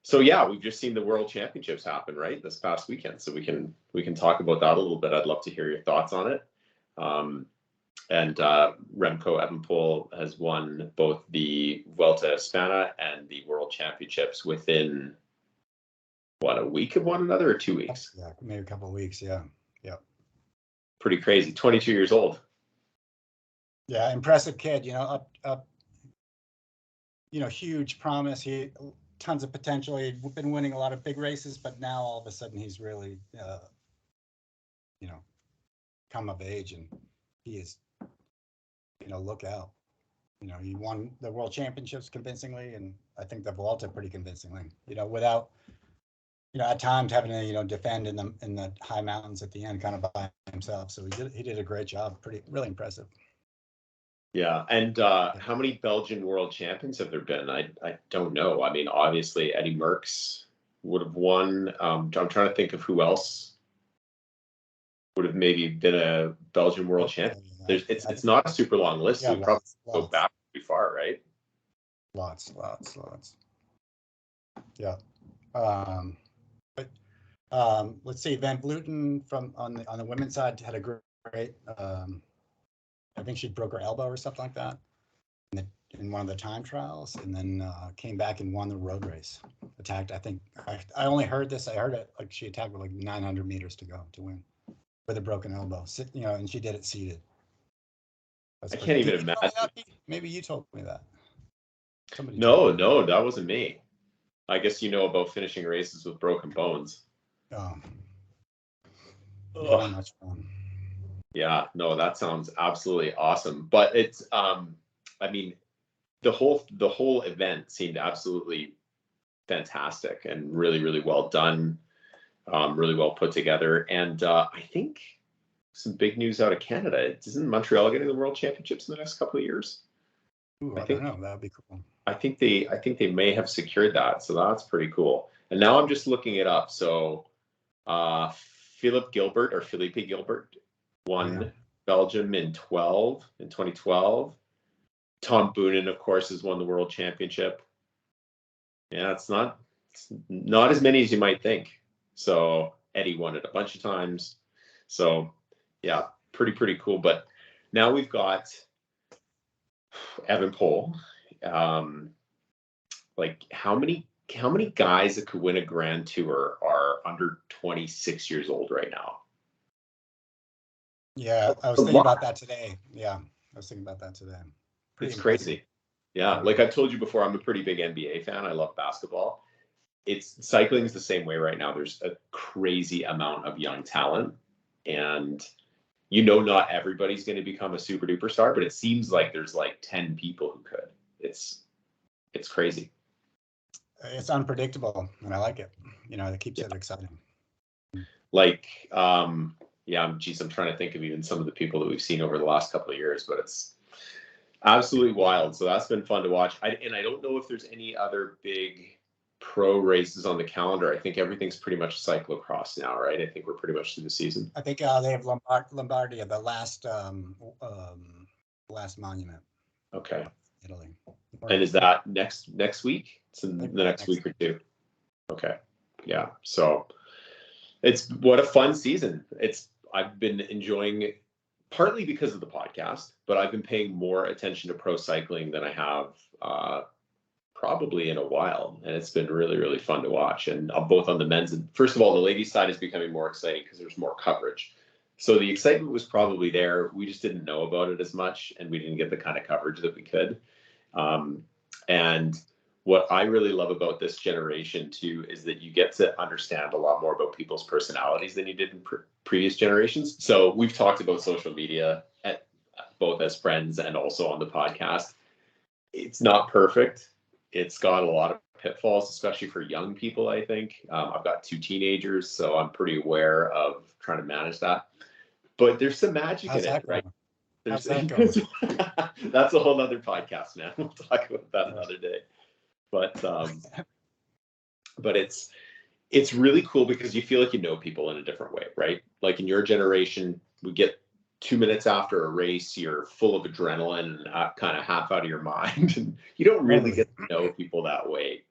So yeah, we've just seen the World Championships happen, right, this past weekend. So we can talk about that a little bit. I'd love to hear your thoughts on it. And Remco Evenepoel has won both the Vuelta a España and the World Championships within a week of one another, or 2 weeks? Yeah, maybe a couple of weeks. Yeah. Pretty crazy. 22 years old. Yeah, impressive kid. Up. Huge promise. He tons of potential. He'd been winning a lot of big races, but now all of a sudden he's really, come of age, and he is, look out. He won the World Championships convincingly, and I think the Vuelta pretty convincingly. Without, at times having to, defend in the high mountains at the end, kind of by himself. So he did a great job. Really impressive. Yeah, and how many Belgian world champions have there been? I don't know. I mean, obviously Eddie Merckx would have won. I'm trying to think of who else would have maybe been a Belgian world champion. It's not a super long list. Yeah, so we probably go back pretty far, right? Lots. Yeah. But let's see. Van Vleuten on the women's side had a great. I think she broke her elbow or something like that in one of the time trials, and then came back and won the road race. Attacked. I think I only heard this. I heard it like she attacked with like 900 meters to go to win with a broken elbow. And she did it seated. I can't even imagine. Maybe you told me that. No, that wasn't me. I guess you know about finishing races with broken bones. Oh. Not much fun. Yeah, no, that sounds absolutely awesome. But it's, I mean, the whole event seemed absolutely fantastic and really, really well done, really well put together. And I think some big news out of Canada. Isn't Montreal getting the World Championships in the next couple of years? Ooh, I don't know. That'd be cool. I think they may have secured that, so that's pretty cool. And now I'm just looking it up. So, Philippe Gilbert won Belgium in 2012. Tom Boonen, of course, has won the World Championship. Yeah, it's not as many as you might think. So Eddie won it a bunch of times. So yeah, pretty cool. But now we've got Evenepoel. Like how many guys that could win a Grand Tour are under 26 years old right now? Yeah, I was thinking about that today. It's crazy. Yeah, like I've told you before, I'm a pretty big NBA fan. I love basketball. Cycling is the same way right now. There's a crazy amount of young talent, and not everybody's going to become a super duper star, but it seems like there's like 10 people who could. It's crazy. It's unpredictable, and I like it. It keeps it exciting. Like, I'm trying to think of even some of the people that we've seen over the last couple of years, but it's absolutely wild. So that's been fun to watch. I don't know if there's any other big pro races on the calendar. I think everything's pretty much cyclocross now, right? I think we're pretty much through the season. I think they have Lombardia, the last monument. Okay. Italy. And is that next week? It's in the next week or two. Okay. Yeah. So what a fun season. I've been enjoying, partly because of the podcast, but I've been paying more attention to pro cycling than I have probably in a while. And it's been really, really fun to watch. And both on the men's and, first of all, the ladies' side is becoming more exciting because there's more coverage. So the excitement was probably there. We just didn't know about it as much, and we didn't get the kind of coverage that we could. And what I really love about this generation too is that you get to understand a lot more about people's personalities than you did in previous generations. So we've talked about social media both as friends and also on the podcast. It's not perfect. It's got a lot of pitfalls, especially for young people, I think. I've got 2 teenagers, so I'm pretty aware of trying to manage that. But there's some magic in it, right? That's a whole other podcast, man. We'll talk about that another day. But it's really cool because you feel like you know people in a different way, right? Like in your generation, we get 2 minutes after a race, you're full of adrenaline and kind of half out of your mind, and you don't really get to know people that way.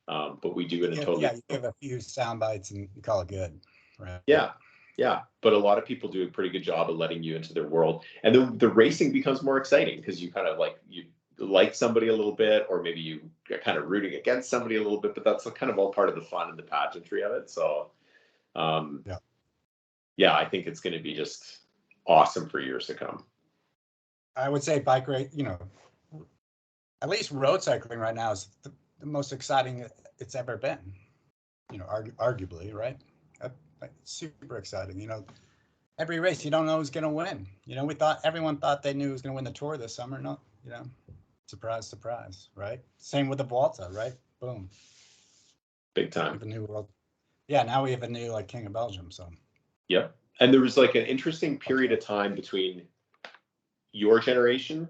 But we do it in totally. Yeah, you give a few sound bites and you call it good, right? Yeah, yeah. But a lot of people do a pretty good job of letting you into their world, and then the racing becomes more exciting because you kind of you like somebody a little bit, or maybe you are kind of rooting against somebody a little bit. But that's kind of all part of the fun and the pageantry of it. So, Yeah. yeah, I think it's going to be just awesome for years to come. I would say bike race, at least road cycling right now is the most exciting it's ever been. Arguably, right? Super exciting. Every race you don't know who's going to win. Everyone thought they knew who was going to win the Tour this summer. No, surprise, surprise, right? Same with the Vuelta, right? Boom. Big time. We have a new world. Yeah, now we have a new King of Belgium. So. Yep. And there was an interesting period of time between your generation,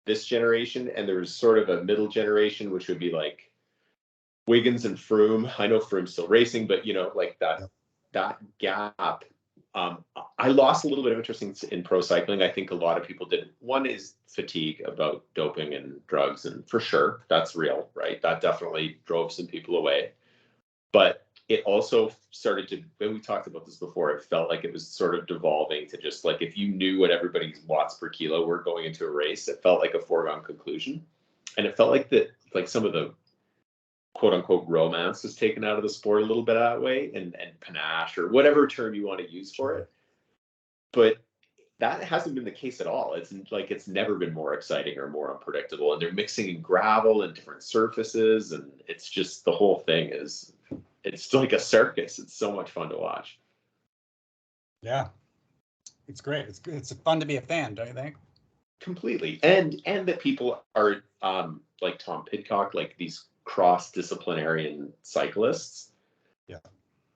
this generation, and there was sort of a middle generation, which would be Wiggins and Froome. I know Froome's still racing, but that gap. I lost a little bit of interest in pro cycling. I think a lot of people did. One is fatigue about doping and drugs, and for sure that's real, right? That definitely drove some people away. But it also started to, when we talked about this before, it felt like it was sort of devolving to just if you knew what everybody's watts per kilo were going into a race, it felt like a foregone conclusion. And it felt like some of the quote unquote romance was taken out of the sport a little bit that way, and panache, or whatever term you want to use for it. But that hasn't been the case at all. It's never been more exciting or more unpredictable. And they're mixing in gravel and different surfaces, and it's just, the whole thing it's like a circus. It's so much fun to watch. Yeah, it's great. It's fun to be a fan, don't you think? Completely. And that people are like Tom Pidcock, these cross-disciplinarian cyclists. Yeah.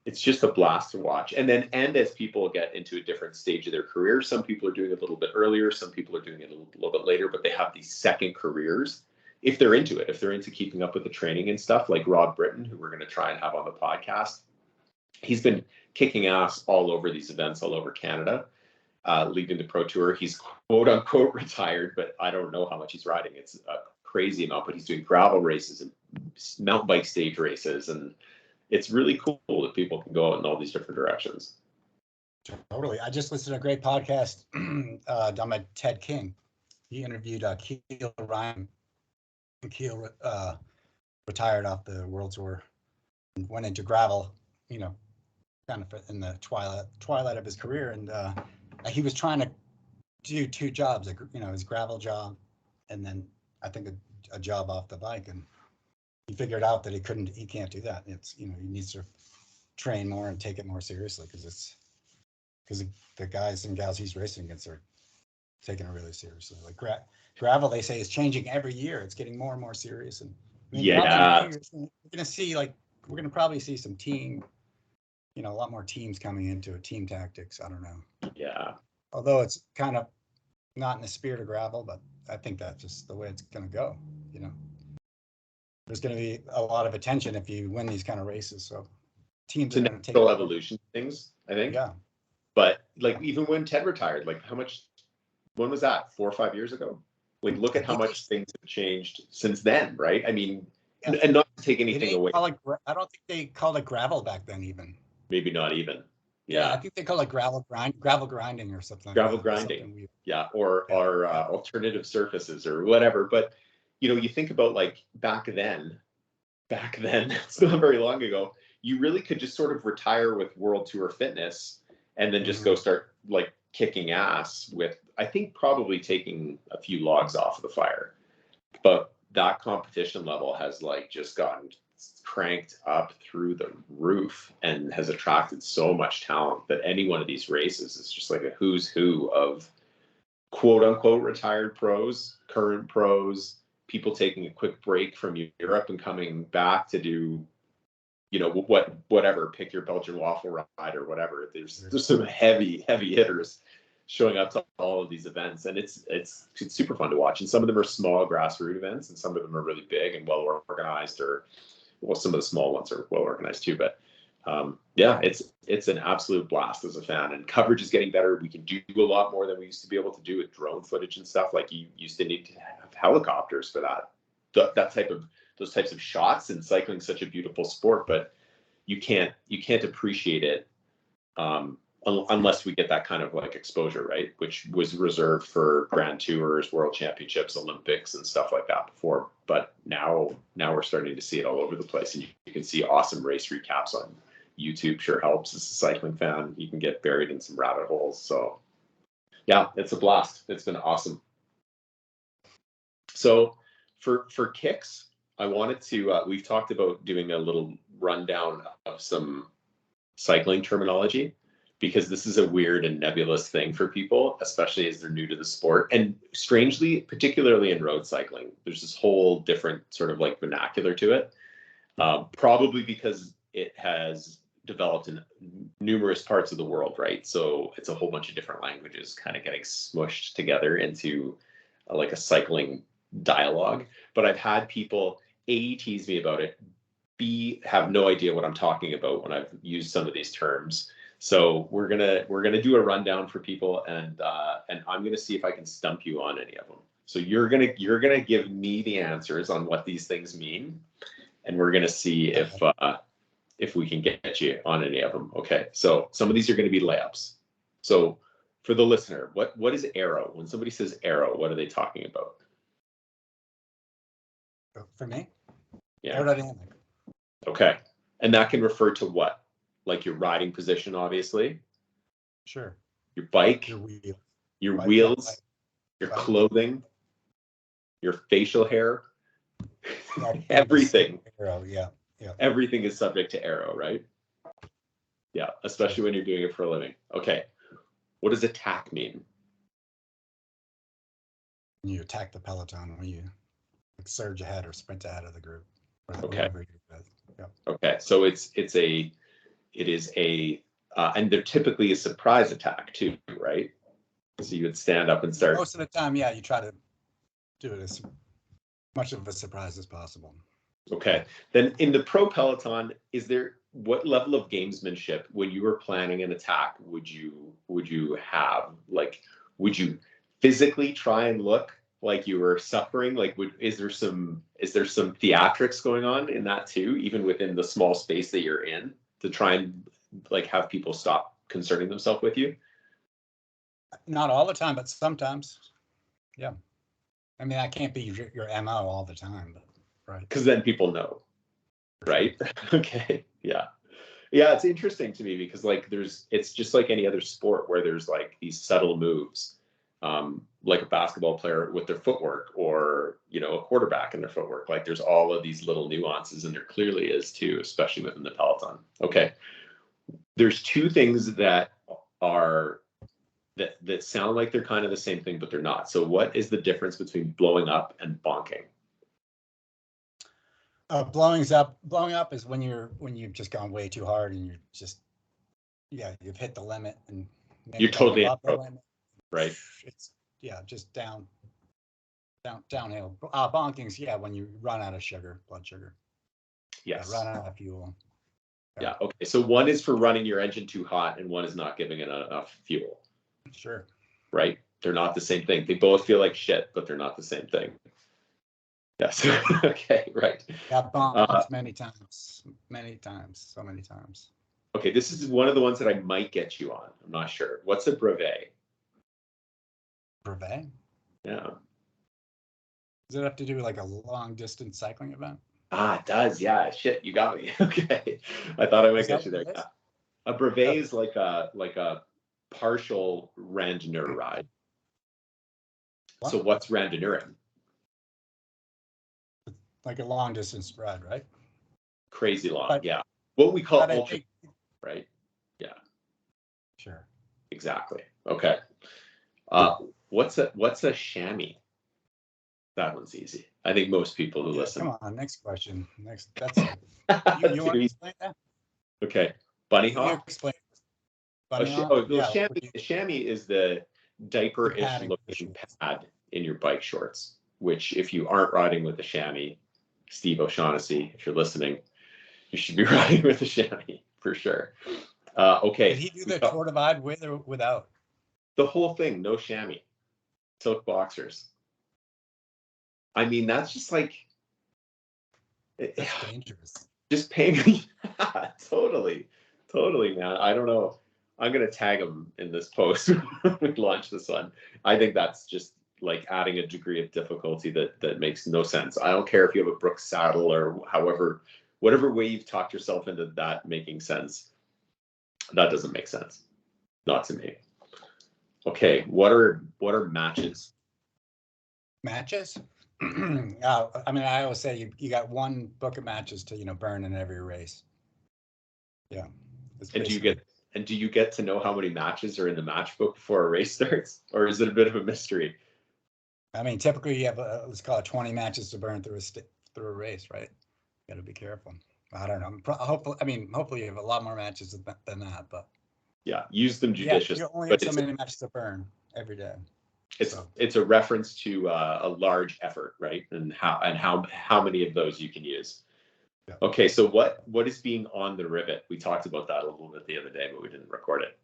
It's just a blast to watch. And as people get into a different stage of their career, some people are doing it a little bit earlier, some people are doing it a little bit later, but they have these second careers. If they're into it, if they're into keeping up with the training and stuff, like Rob Britton, who we're going to try and have on the podcast, he's been kicking ass all over these events all over Canada, leading the Pro Tour. He's quote unquote retired, but I don't know how much he's riding. It's a crazy amount, but he's doing gravel races and mountain bike stage races, and it's really cool that people can go out in all these different directions. Totally. I just listened to a great podcast done by Ted King. He interviewed Keel Ryan. Keel retired off the World Tour and went into gravel, kind of in the twilight of his career. And he was trying to do two jobs, his gravel job, and then I think a job off the bike. And he figured out that he can't do that. It's, he needs to train more and take it more seriously because the guys and gals he's racing against are taking it really seriously. Gravel, they say, is changing every year. It's getting more and more serious. And yeah, we're going to see we're going to probably see some team, a lot more teams coming into it, team tactics. I don't know. Yeah. Although it's kind of not in the spirit of gravel, but I think that's just the way it's going to go. There's going to be a lot of attention if you win these kind of races. So teams are going to take evolution things, I think. Yeah. But even when Ted retired, when was that? 4 or 5 years ago? Look at how much things have changed since then, right? I mean, yeah. And not to take anything away. I don't think they called it gravel back then, even. Maybe not even. Yeah, I think they call it gravel grinding or something. Gravel grinding. Yeah, or alternative surfaces or whatever. But you think about back then, it's not very long ago, you really could just sort of retire with World Tour fitness and then just go start kicking ass with, I think, probably taking a few logs off of the fire. But that competition level has just gotten cranked up through the roof and has attracted so much talent that any one of these races is just a who's who of quote unquote retired pros, current pros, people taking a quick break from Europe and coming back to do, whatever, pick your Belgian waffle ride or whatever. There's some heavy hitters showing up to all of these events, and it's super fun to watch. And some of them are small grassroots events, and some of them are really big and well organized, or some of the small ones are well organized too. But yeah, it's an absolute blast as a fan, and coverage is getting better. We can do a lot more than we used to be able to do with drone footage and stuff. You used to need to have helicopters for that type of types of shots, and cycling's such a beautiful sport, but you can't appreciate it unless we get that kind of like exposure, right? Which was reserved for Grand Tours, World Championships, Olympics, and stuff like that before. But now we're starting to see it all over the place, and you can see awesome race recaps on YouTube. Sure helps as a cycling fan. You can get buried in some rabbit holes. So yeah, it's a blast. It's been awesome. So for kicks, I wanted to, we've talked about doing a little rundown of some cycling terminology, because this is a weird and nebulous thing for people, especially as they're new to the sport. And strangely, particularly in road cycling, there's this whole different sort of like vernacular to it, probably because it has developed in numerous parts of the world, right? So it's a whole bunch of different languages kind of getting smushed together into like a cycling dialogue. But I've had people A, tease me about it, B, have no idea what I'm talking about when I've used some of these terms. So we're gonna do a rundown for people, and I'm gonna see if I can stump you on any of them. So you're gonna give me the answers on what these things mean, and we're gonna see if we can get you on any of them. Okay. So some of these are gonna be layups. So for the listener, what is aero? When somebody says aero, what are they talking about? For me? Yeah. Aerodynamic. Okay. And that can refer to what? Like your riding position, obviously. Sure. Your bike. Your wheels. Your clothing. Your facial hair. Everything. Aero, yeah. Everything is subject to aero, right? Yeah, especially when you're doing it for a living. Okay. What does attack mean? When you attack the peloton, when you surge ahead or sprint ahead of the group. Okay. Yeah. Okay. So it is a and they're typically a surprise attack too, right? So you would stand up and start. Most of the time, yeah, you try to do it as much of a surprise as possible. Okay. Then in the pro peloton, what level of gamesmanship, when you were planning an attack, would you have? Like, would you physically try and look like you were suffering? Like, is there some theatrics going on in that too, even within the small space that you're in, to try and like have people stop concerning themselves with you? Not all the time, but sometimes. Yeah. I mean, that can't be your MO all the time, but right. Because then people know, right? Okay. Yeah. Yeah, it's interesting to me because like it's just like any other sport where there's like these subtle moves, like a basketball player with their footwork, or a quarterback and their footwork. Like there's all of these little nuances, and there clearly is too, especially within the peloton. Okay, there's two things that sound like they're kind of the same thing, but they're not. So what is the difference between blowing up and bonking? Blowing up is when you've just gone way too hard and you've hit the limit and you're totally above the limit. Right. It's just downhill. Bonking's when you run out of blood sugar. Yes. Run out of fuel. Yeah. Okay. So one is for running your engine too hot, and one is not giving it enough fuel. Sure. Right. They're not the same thing. They both feel like shit, but they're not the same thing. Yes. Okay. Right. Yeah, bonked many times, so many times. Okay. This is one of the ones that I might get you on. I'm not sure. What's a brevet? Brevet? Yeah. Does it have to do with like a long distance cycling event? It does. Yeah. Shit. You got me. Okay. I thought I might get you there. Yeah. A brevet is like a partial randonneur ride. What? So what's randonneuring? Like a long distance ride, right? Crazy long, yeah. What we call ultra, right? Yeah. Sure. Exactly. Okay. What's a chamois? That one's easy. I think most people who listen. Come on, next question. That's you want to explain that? Okay. Bunny hop. You explain. Bunny hop? Chamois is the diaper-ish looking pad in your bike shorts, which if you aren't riding with the chamois, Steve O'Shaughnessy, if you're listening, you should be riding with the chamois for sure. Okay. Did he do the Tour Divide with or without? The whole thing, no chamois. Silk boxers. I mean, that's just like, That's dangerous. Just paying. Totally, man. I don't know. I'm gonna tag him in this post when we launch this one. I think that's just like adding a degree of difficulty that makes no sense. I don't care if you have a Brooks saddle or whatever way you've talked yourself into that making sense. That doesn't make sense. Not to me. Okay, what are matches? Matches? I mean, I always say you got one book of matches to burn in every race. Yeah. And do you get to know how many matches are in the match book before a race starts, or is it a bit of a mystery? I mean, typically you have let's call it 20 matches to burn through a race, right? You got to be careful. I don't know. Hopefully you have a lot more matches than that, but yeah, use them judiciously. Yeah, you only have so many matches to burn every day. It's a reference to a large effort, right? And how many of those you can use. Yeah. Okay, so what is being on the rivet? We talked about that a little bit the other day, but we didn't record it.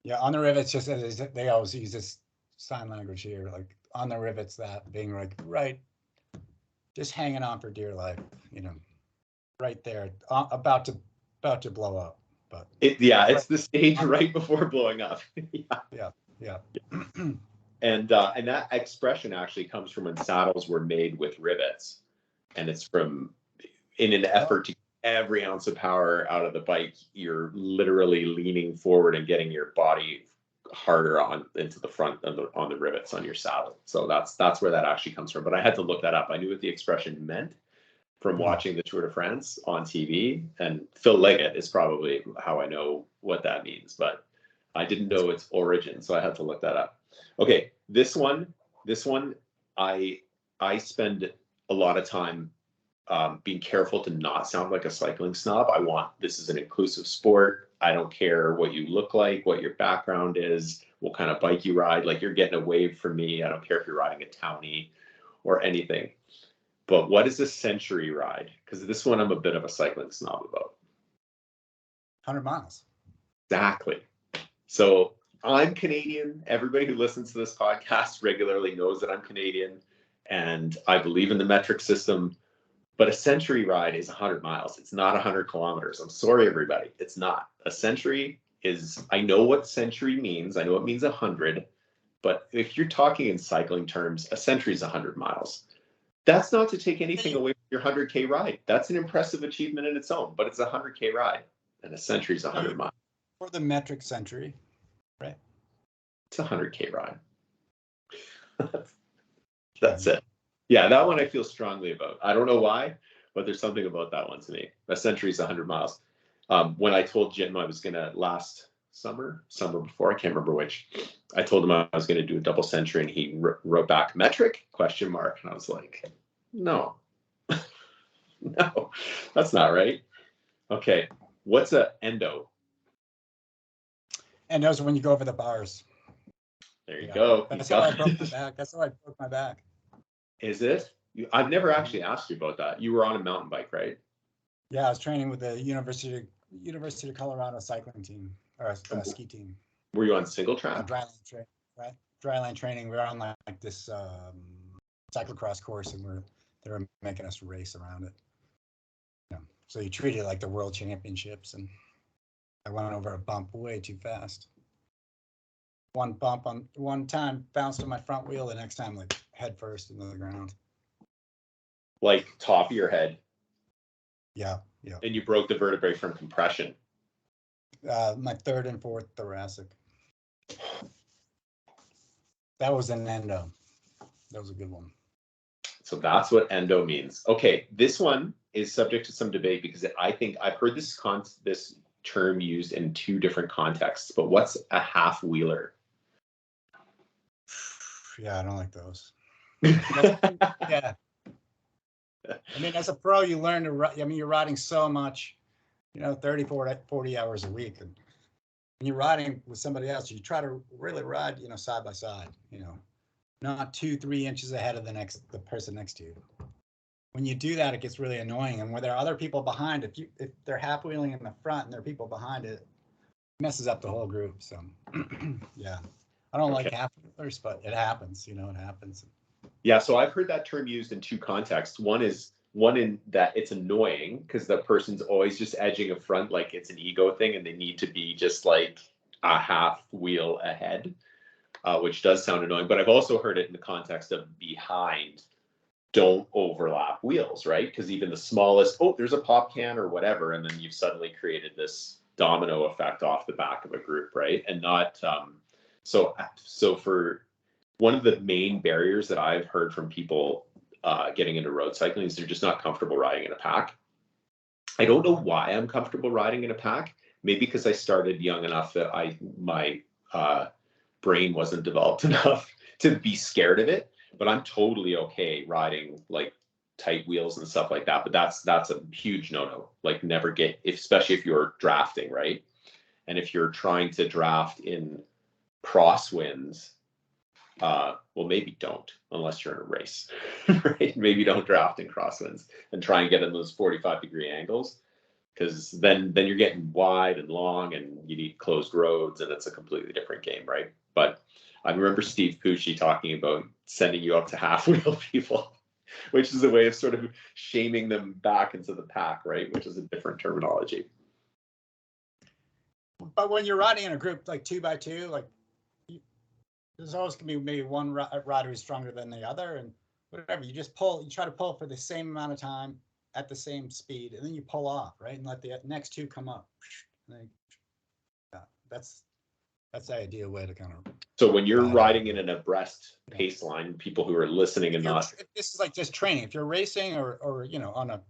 Yeah, on the rivets, just they always use this sign language here, like on the rivets, that being like right, just hanging on for dear life, right there, about to blow up. But it's the stage right before blowing up. yeah. And that expression actually comes from when saddles were made with rivets, and it's from in an effort to get every ounce of power out of the bike. You're literally leaning forward and getting your body harder into the front on the rivets on your saddle. So that's where that actually comes from. But I had to look that up. I knew what the expression meant from watching the Tour de France on TV, and Phil Leggett is probably how I know what that means, but I didn't know its origin, so I had to look that up. Okay, this one, I spend a lot of time being careful to not sound like a cycling snob. This is an inclusive sport. I don't care what you look like, what your background is, what kind of bike you ride. Like, you're getting a wave from me. I don't care if you're riding a townie or anything. But what is a century ride? Because this one I'm a bit of a cycling snob about. 100 miles. Exactly. So I'm Canadian. Everybody who listens to this podcast regularly knows that I'm Canadian, and I believe in the metric system. But a century ride is 100 miles. It's not 100 kilometers. I'm sorry, everybody. It's not. A century is, I know what century means. I know it means 100. But if you're talking in cycling terms, a century is 100 miles. That's not to take anything away from your 100K ride. That's an impressive achievement in its own, but it's a 100K ride, and a century is 100 miles. For the metric century, right? It's a 100K ride. That's it. Yeah, that one I feel strongly about. I don't know why, but there's something about that one to me. A century is 100 miles. When I told Jim I was going to last summer before, I can't remember which, I told him I was going to do a double century, and he wrote back metric ? And I was like, no, no, that's not right. Okay, what's a endo? Endo's when you go over the bars. There you go. That's how I broke my back. That's how I broke my back. Is it? I've never actually asked you about that. You were on a mountain bike, right? Yeah, I was training with the University of Colorado cycling team, or ski team. Were you on single track? Dryland training. We were on like this cyclocross course, and they were making us race around it. So you treat it like the World Championships, and I went over a bump way too fast. One bump on one time, bounced on my front wheel. The next time, like head first into the ground. Like top of your head. Yeah. And you broke the vertebrae from compression. My third and fourth thoracic. That was an endo. That was a good one. So that's what endo means. Okay, this one is subject to some debate because I think I've heard this term used in two different contexts. But what's a half wheeler? Yeah, I don't like those. Yeah. I mean, as a pro, you learn to ride. I mean, you're riding so much, 30, 40 hours a week. And when you're riding with somebody else, you try to really ride, side by side, not 2-3 inches ahead of the person next to you. When you do that, it gets really annoying. And when there are other people behind, if they're half wheeling in the front and there are people behind it, messes up the whole group. So yeah, I don't like half wheelers, but it happens, it happens. Yeah, so I've heard that term used in two contexts. One is one in that it's annoying because the person's always just edging a front, like it's an ego thing and they need to be just like a half wheel ahead, which does sound annoying. But I've also heard it in the context of behind, don't overlap wheels, right? Because even the smallest, oh, there's a pop can or whatever, and then you've suddenly created this domino effect off the back of a group, right? And not so for one of the main barriers that I've heard from people getting into road cycling is they're just not comfortable riding in a pack. I don't know why I'm comfortable riding in a pack. Maybe because I started young enough that my brain wasn't developed enough to be scared of it. But I'm totally okay riding like tight wheels and stuff like that. But that's a huge no-no. Like never especially if you're drafting, right? And if you're trying to draft in crosswinds, well, maybe don't unless you're in a race, right? Maybe don't draft in crosswinds and try and get in those 45-degree angles, because then you're getting wide and long and you need closed roads and it's a completely different game, right? But I remember Steve Pucci talking about sending you up to half wheel people, which is a way of sort of shaming them back into the pack, right? Which is a different terminology. But when you're riding in a group like 2x2, like there's always gonna be maybe one rider who's stronger than the other, and whatever, you just pull, you try to pull for the same amount of time at the same speed, and then you pull off, right? And let the next two come up. Yeah, that's the ideal way to kind of. So when you're riding in an abreast pace line, people who are listening and not. If this is like just training. If you're racing or you know, on a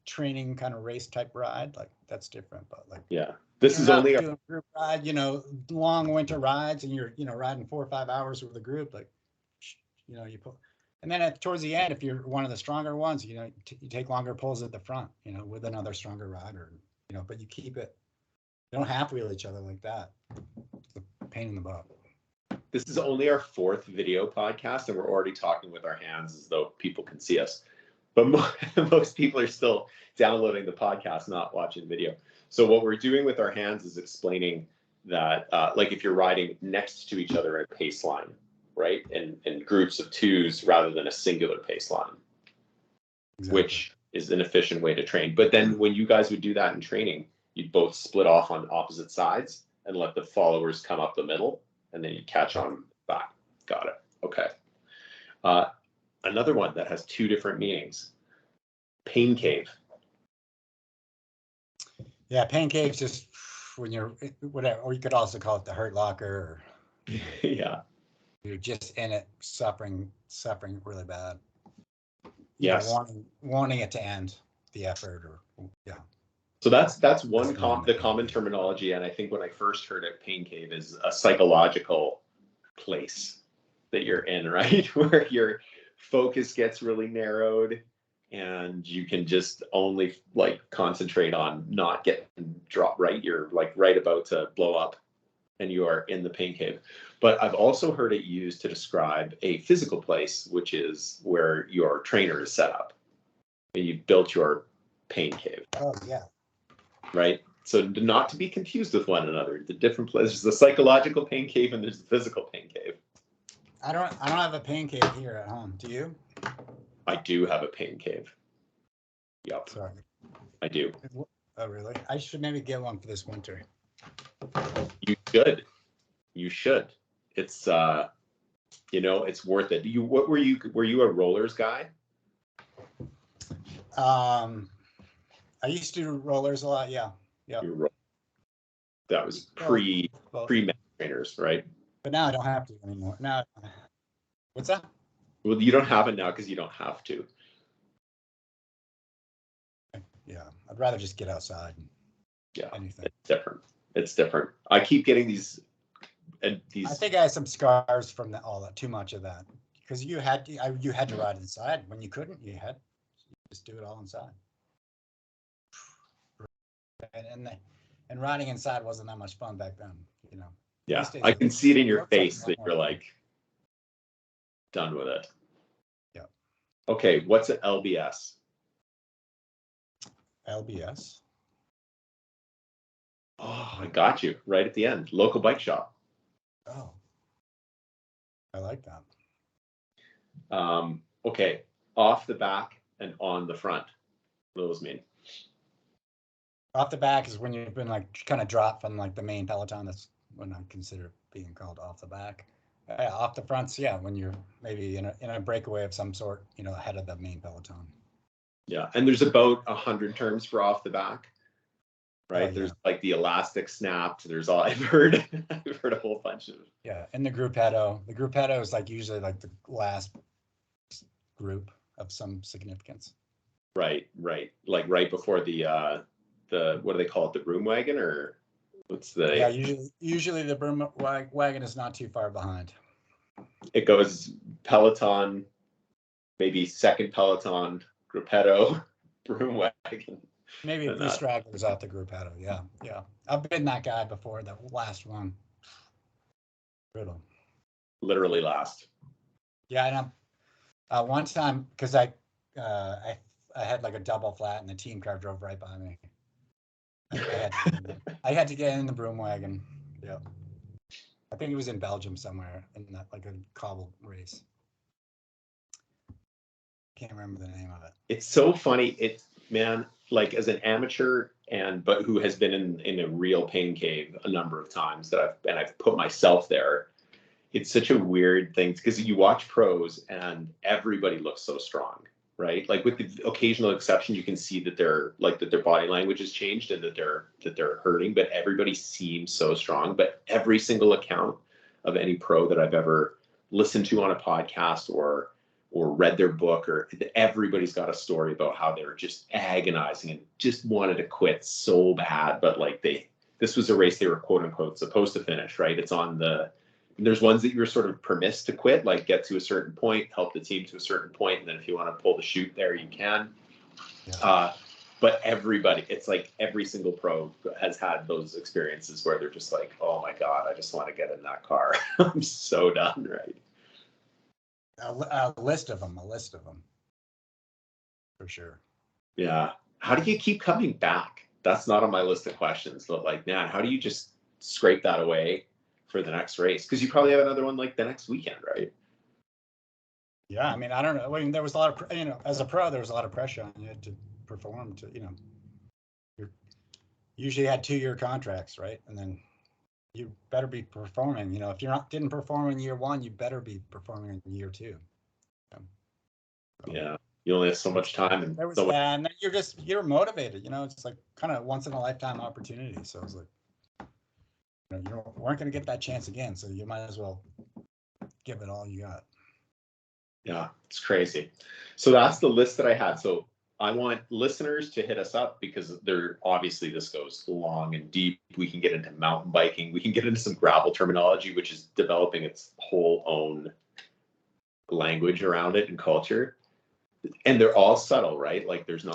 training kind of race type ride, like that's different. But like, yeah, this is only a group ride, long winter rides, and you're riding 4 or 5 hours with a group, like you pull, and then towards the end, if you're one of the stronger ones, you take longer pulls at the front, with another stronger rider, but you keep it. You don't half wheel each other like that. It's a pain in the butt. This is only our 4th video podcast, and we're already talking with our hands as though people can see us. But most people are still downloading the podcast, not watching video. So what we're doing with our hands is explaining that, like if you're riding next to each other in a pace line, right? In groups of twos rather than a singular pace line, exactly. Which is an efficient way to train. But then when you guys would do that in training, you'd both split off on opposite sides and let the followers come up the middle, and then you catch on back. Got it. Okay. Another one that has 2 different meanings. Pain cave. Yeah, pain cave's just when you're whatever, or you could also call it the hurt locker. Or, yeah. You're just in it, suffering really bad. Yes. Wanting it to end, the effort, or yeah. So that's one the common terminology, and I think when I first heard it, pain cave is a psychological place that you're in, right? Where your focus gets really narrowed and you can just only like concentrate on not getting dropped, right? You're like right about to blow up and you are in the pain cave. But I've also heard it used to describe a physical place, which is where your trainer is set up and you've built your pain cave. Oh yeah. Right? So not to be confused with one another. The different places, the psychological pain cave and there's the physical pain cave. I don't have a pain cave here at home. Do you? I do have a pain cave. Yep. Sorry. I do. Oh really? I should maybe get one for this winter. You should. You should. It's it's worth it. Were you a rollers guy? I used to do rollers a lot. Yeah. That was pre trainers, right? But now I don't have to anymore. Now, what's that? Well, you don't have it now because you don't have to. Yeah, I'd rather just get outside. Anything. It's different. I keep getting these. I think I had some scars from all that. Too much of that, because you had to ride inside. When you couldn't, you just do it all inside. And riding inside wasn't that much fun back then, Yeah, I can see it in your face that you're like done with it. Yeah. Okay, what's an LBS? LBS. Oh, I got you right at the end. Local bike shop. Oh, I like that. Okay, off the back, and on the front. What do those mean? Off the back is when you've been like kind of dropped from like the main peloton. That's when I consider being called off the back. Off the fronts, yeah, when you're maybe in a breakaway of some sort, ahead of the main peloton. Yeah, and there's about 100 terms for off the back, right? Oh, yeah. There's like the elastic snapped. There's all I've heard. I've heard a whole bunch of. Yeah, and the gruppetto. The gruppetto is like usually like the last group of some significance. Right. Like right before the what do they call it? The broom wagon, or what's the? Yeah, usually the broom wagon is not too far behind. It goes peloton, maybe second peloton, gruppetto, broom wagon. Maybe a few stragglers out the gruppetto. Yeah. I've been that guy before. The last one. Brutal. Literally last. Yeah, I know. One time, because I had like a double flat, and the team car drove right by me. I had to get in the broom wagon. Yeah, I think it was in Belgium somewhere in that like a cobble race. Can't remember the name of it. It's so funny. It's, man, like as an amateur but who has been in a real pain cave a number of times that I've put myself there. It's such a weird thing because you watch pros and everybody looks so strong, right? Like with the occasional exception, you can see that their body language has changed and that they're hurting, but everybody seems so strong. But every single account of any pro that I've ever listened to on a podcast or read their book, or everybody's got a story about how they were just agonizing and just wanted to quit so bad, but like this was a race they were quote unquote supposed to finish, right? It's on there's ones that you're sort of permissed to quit, like get to a certain point, help the team to a certain point, and then if you want to pull the chute there, you can. Yeah. But everybody, it's like every single pro has had those experiences where they're just like, oh my God, I just want to get in that car. I'm so done, right? A list of them, for sure. Yeah. How do you keep coming back? That's not on my list of questions, but like, man, how do you just scrape that away for the next race? Because you probably have another one like the next weekend, right? Yeah, I mean, I don't know. I mean, there was a lot of, as a pro, there was a lot of pressure on you to perform. You usually had 2-year contracts, right? And then you better be performing. If didn't perform in year 1, you better be performing in year 2. Yeah, you only have so much time, and and then you're motivated. It's like kind of once in a lifetime opportunity. So it's like, you weren't going to get that chance again, so you might as well give it all you got. Yeah, it's crazy. So that's the list that I had. So I want listeners to hit us up because obviously this goes long and deep. We can get into mountain biking. We can get into some gravel terminology, which is developing its whole own language around it and culture. And they're all subtle, right? Like they've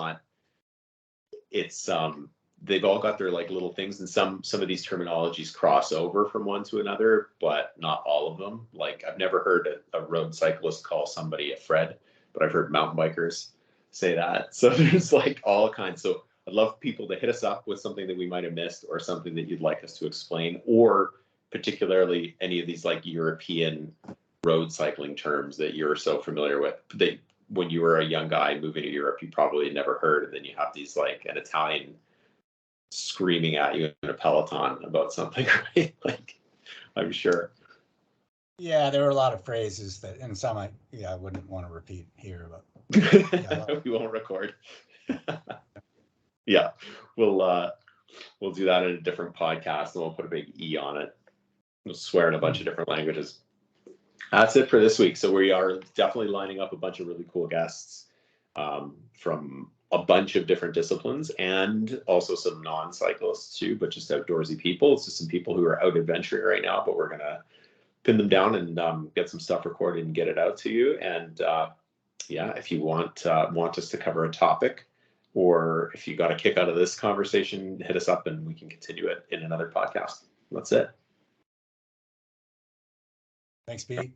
all got their like little things, and some of these terminologies cross over from one to another, but not all of them. Like I've never heard a road cyclist call somebody a Fred, but I've heard mountain bikers say that. So there's like all kinds. So I'd love people to hit us up with something that we might have missed or something that you'd like us to explain, or particularly any of these like European road cycling terms that you're so familiar with. When you were a young guy moving to Europe, you probably never heard, and then you have these like an Italian screaming at you in a peloton about something, right? Like, I'm sure. Yeah, there were a lot of phrases that, and some I wouldn't want to repeat here, but we won't record. Yeah, we'll do that in a different podcast, and we'll put a big E on it. We'll swear in a bunch of different languages. That's it for this week. So we are definitely lining up a bunch of really cool guests from a bunch of different disciplines, and also some non-cyclists too, but just outdoorsy people. It's just some people who are out adventuring right now, but we're going to pin them down and get some stuff recorded and get it out to you. And if you want us to cover a topic, or if you got a kick out of this conversation, hit us up and we can continue it in another podcast. That's it. Thanks, Pete.